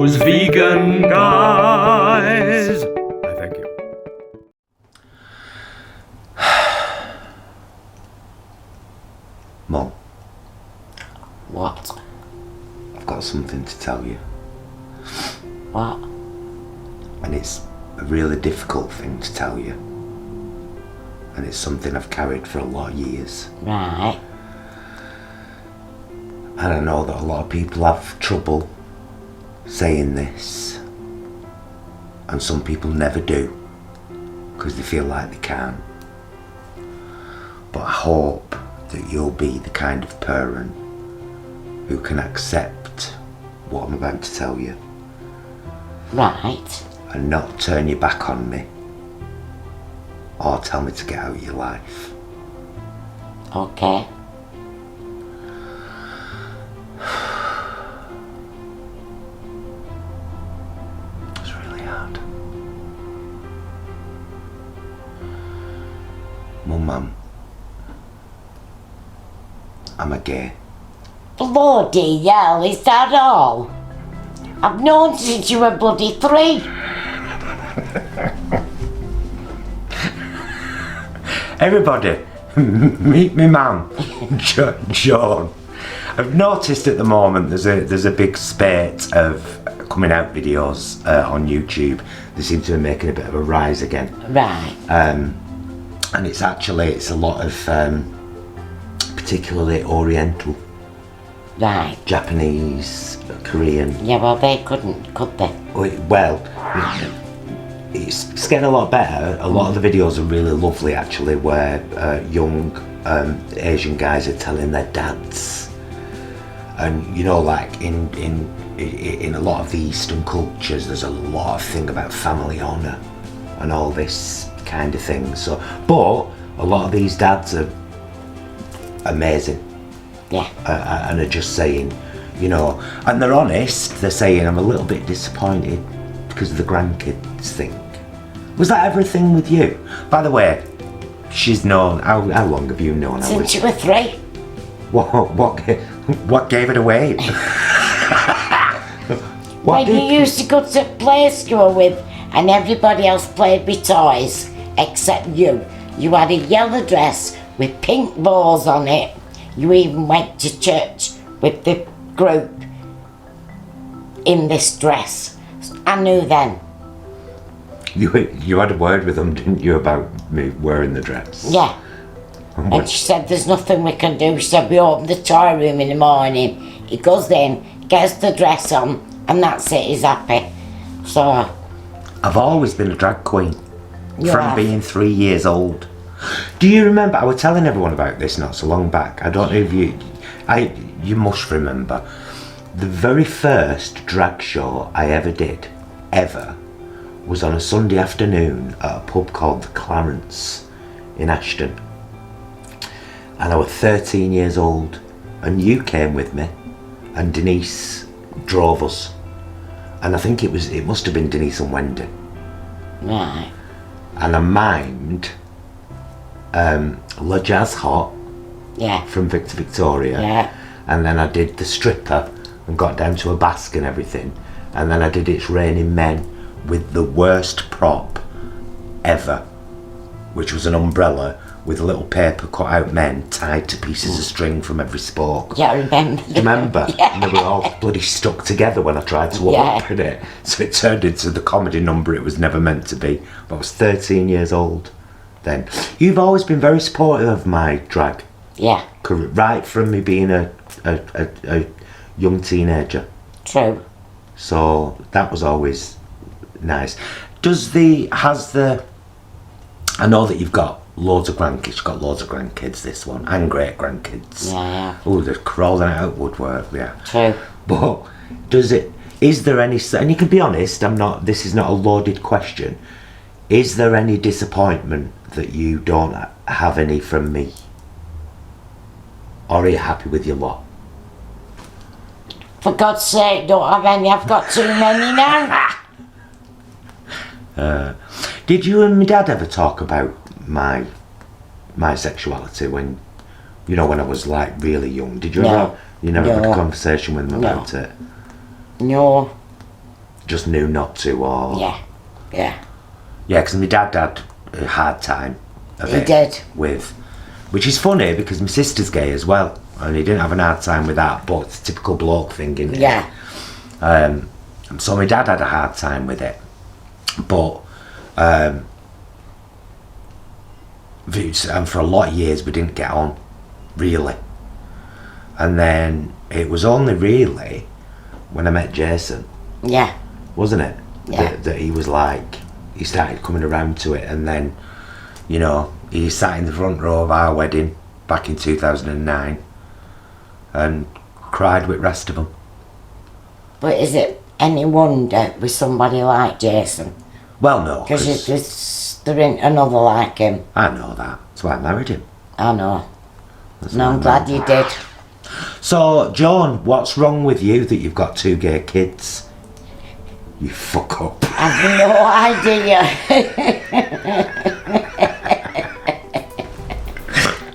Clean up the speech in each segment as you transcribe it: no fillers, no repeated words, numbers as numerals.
those vegan guys. Thank you. Mum. What? I've got something to tell you. What? And it's a really difficult thing to tell you. And it's something I've carried for a lot of years. Right. And I know that a lot of people have trouble saying this. And some people never do. Because they feel like they can't. But I hope that you'll be the kind of parent who can accept what I'm about to tell you. Right. And not turn your back on me. Or tell me to get out of your life. Okay. It's really hard. Mum, I'm a gay. Bloody hell, is that all? I've known since you were bloody 3. Everybody, meet me man, John. I've noticed at the moment there's a big spate of coming out videos on YouTube. They seem to be making a bit of a rise again. Right. And it's a lot of particularly Oriental. Right. Japanese, Korean. Yeah, well, they couldn't, could they? Well, it's getting a lot better. A lot of the videos are really lovely, actually, where young Asian guys are telling their dads. And you know, like in a lot of the Eastern cultures, there's a lot of thing about family honour and all this kind of thing. So, but a lot of these dads are amazing. Yeah. And are just saying, you know, and they're honest. They're saying, I'm a little bit disappointed because of the grandkids thing. Was that everything with you? By the way, she's known. How long have you known her? Since you were 3. What gave it away? When you used to go to play school with, and everybody else played with toys except you. You had a yellow dress with pink balls on it. You even went to church with the group in this dress. I knew then. You had a word with them, didn't you, about me wearing the dress? Yeah. And she said, there's nothing we can do. She said, we open the toy room in the morning. He goes in, gets the dress on, and that's it, he's happy. So... I've always been a drag queen. From being 3 years old. Do you remember, I was telling everyone about this not so long back. I don't know if you must remember. The very first drag show I ever did, was on a Sunday afternoon at a pub called the Clarence in Ashton. And I was 13 years old, and you came with me, and Denise drove us. And I think it must have been Denise and Wendy. Right. And I mimed Le Jazz Hot from Victor Victoria. Yeah. And then I did the stripper and got down to a basque and everything. And then I did It's Raining Men with the worst prop ever, which was an umbrella with little paper cut out men tied to pieces of string from every spoke. Yeah, I remember. Do you remember? Yeah. And they were all bloody stuck together when I tried to open it. So it turned into the comedy number it was never meant to be. But I was 13 years old then. You've always been very supportive of my drag. Yeah. Right from me being a young teenager. True. So that was always nice. I know that you've got loads of grandkids. You've got loads of grandkids, this one, and great grandkids. Yeah. Oh, they're crawling out woodwork, yeah. True. But is there any, and you can be honest, this is not a loaded question, is there any disappointment that you don't have any from me? Or are you happy with your lot? For God's sake, don't have any. I've got too many now. Did you and my dad ever talk about my sexuality when I was like really young? Did you ever? You never had a conversation with them about it? No. just knew not to, or Yeah. yeah, because my dad had a hard time of He it did. with, which is funny because my sister's gay as well, and he didn't have a hard time with that, but it's a typical bloke thing, isn't it? Yeah. So my dad had a hard time with it, but and for a lot of years we didn't get on, really. And then it was only really when I met Jason, Yeah. wasn't it? Yeah. That he was like, he started coming around to it, and then, you know, he sat in the front row of our wedding back in 2009 and cried with the rest of them. But is it any wonder with somebody like Jason? Well, no, Because there ain't another like him. I know that. That's why I married him. I know. That's No, why I I'm glad married you did. him. So, Joan, what's wrong with you that you've got 2 gay kids? You fuck up. I've no idea.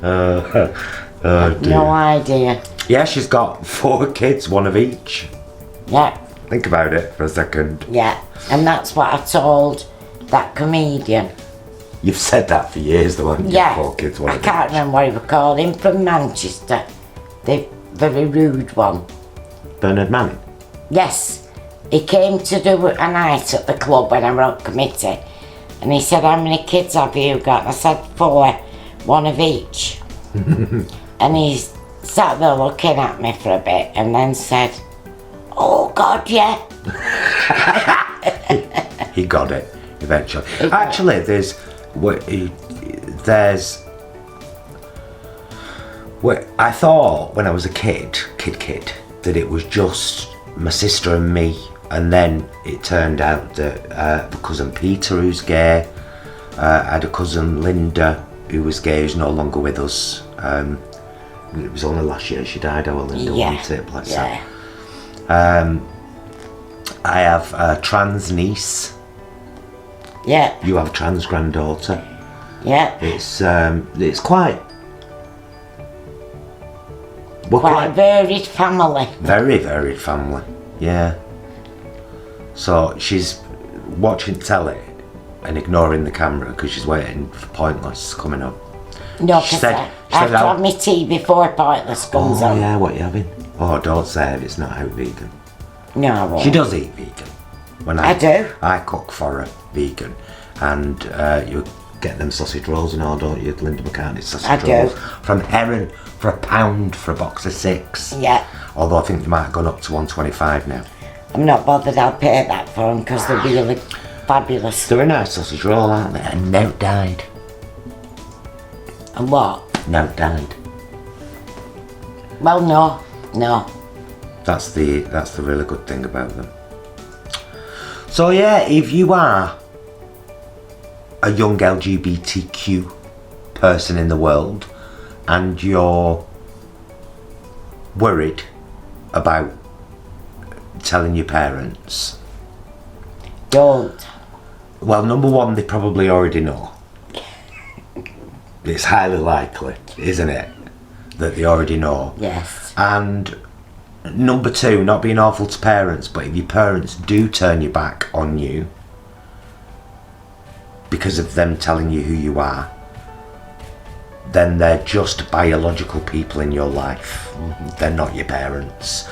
Oh dear. No idea. Yeah, she's got 4 kids, 1 of each. Yeah. Think about it for a second. Yeah. And that's what I told that comedian. You've said that for years, though, haven't you? Yeah. 4 kids, 1 I of can't each. remember what he was called. Him from Manchester. The very rude one. Bernard Manning. Yes. He came to do a night at the club when I wrote committee. And he said, how many kids have you got? And I said, 4, 1 of each. And he sat there looking at me for a bit and then said, oh God, yeah. He got it eventually. He got Actually, there's I thought when I was a kid, that it was just my sister and me, and then it turned out that my cousin Peter, who's gay, I had a cousin Linda who was gay, who's no longer with us. It was only last year she died. Our Linda, wasn't it? Bless her. Yeah. I have a trans niece. Yeah. You have a trans granddaughter. Yeah. It's quite. We're Quite a varied family. very varied family. Yeah. So she's watching telly and ignoring the camera because she's waiting for Pointless coming up. No, She because said- I she have said to I'll- have my tea before Pointless comes Oh on. yeah, what you having? Oh, don't say if it's not out vegan. No, I won't. She does eat vegan. When I do. I cook for her vegan, and you get them sausage rolls and all, don't you? Linda McCartney's sausage I do. rolls from Erin for £1 for a box of 6. Yeah. Although I think they might have gone up to 125 now. I'm not bothered, I'll pay that for them because they're really fabulous. They're a nice sausage roll, aren't they? And now it died. And what? Now it died. Well, no. That's the really good thing about them. So yeah, if you are a young LGBTQ person in the world and you're worried about telling your parents, Don't. well, number one, they probably already know. It's highly likely, isn't it, that they already know. Yes. And number two, not being awful to parents, but if your parents do turn your back on you because of them telling you who you are, then they're just biological people in your life. They're not your parents,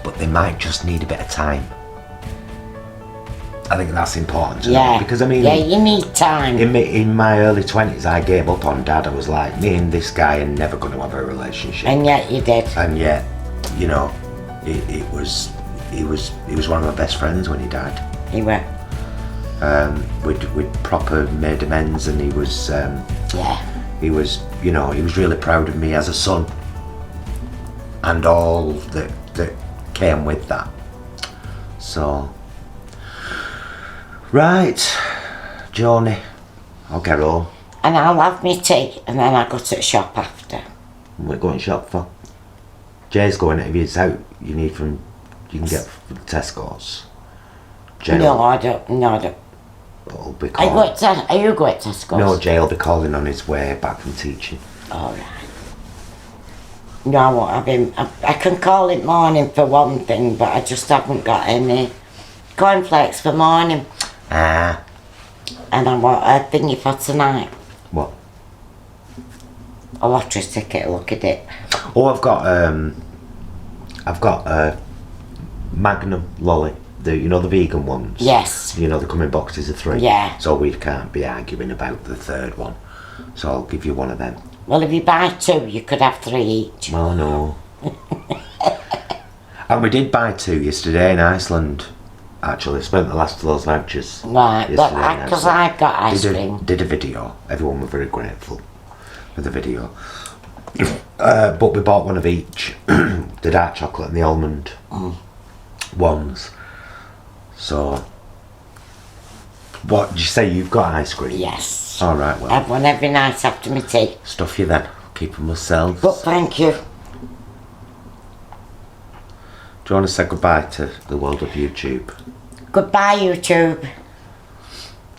but they might just need a bit of time. I think that's important to know, Yeah. because I mean, yeah, you need time. in my early 20s, I gave up on Dad. I was like, me and this guy are never going to have a relationship. And yet you did. And yet, you know, he was one of my best friends when he died. You were. We'd proper made amends, and he was really proud of me as a son, and all that came with that. So, right, Joni, I'll get home. And I'll have my tea and then I'll go to the shop after. We're going shop for. Jay's going. If it's out, you can get from Tesco's. Jay No, I don't. will be Are you calling. going to Tesco's? No, Jay will be calling on his way back from teaching. Alright. No, I won't have him. I can call it morning for one thing, but I just haven't got any cornflakes for morning. Ah. And I want a thingy for tonight. What? A lottery ticket, look at it. Oh, I've got a Magnum lolly. The the vegan ones. Yes. They come in boxes of 3. Yeah. So we can't be arguing about the third one. So I'll give you one of them. Well, if you buy 2, you could have 3 each. Well, I know. And we did buy 2 yesterday in Iceland. Actually, spent the last of those vouchers. Right, yesterday in because Iceland. I've got ice cream. Did a video. Everyone were very grateful for the video. But we bought one of each. The dark chocolate and the almond ones. So, what did you say? You've got ice cream? Yes. All right. Well, I have one every night after my tea. stuff you then. Keep them ourselves. But thank you. Do you want to say goodbye to the world of YouTube? Goodbye, YouTube.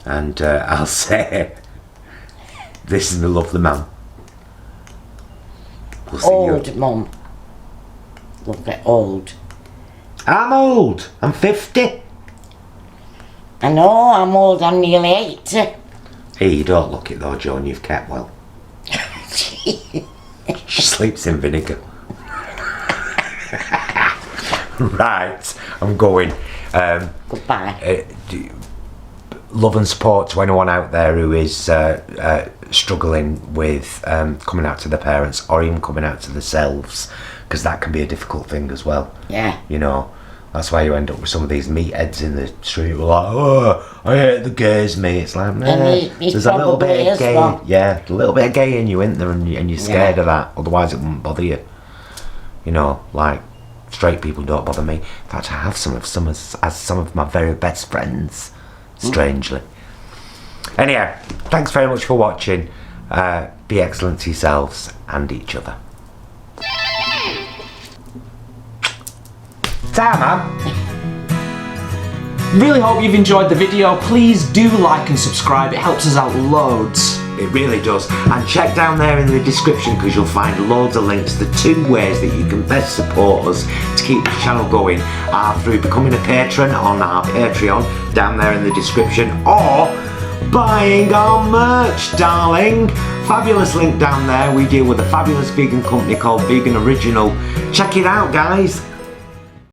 And I'll say, this is my lovely mum. We'll see Old you. mum. Look at old. I'm old. I'm 50. I know, I'm old, I'm nearly 80. Hey, you don't look it though, Joan. You've kept well. She sleeps in vinegar. Right, I'm going. Goodbye. Love and support to anyone out there who is struggling with coming out to their parents or even coming out to themselves, because that can be a difficult thing as well. Yeah. That's why you end up with some of these meatheads in the street who are like, oh, I hate the gays, mate. It's like, there's a little bit of gay. Well. Yeah, a little bit of gay in you, isn't there? And you're scared of that. Otherwise, it wouldn't bother you. Like straight people don't bother me. In fact, I have some of my very best friends. Strangely. Anyhow, thanks very much for watching. Be excellent to yourselves and each other. Ta, man. Really hope you've enjoyed the video. Please do like and subscribe. It helps us out loads. It really does. And check down there in the description, because you'll find loads of links. The 2 ways that you can best support us to keep this channel going are through becoming a patron on our Patreon, down there in the description, or buying our merch, darling. Fabulous link down there. We deal with a fabulous vegan company called Vegan Original. Check it out, guys.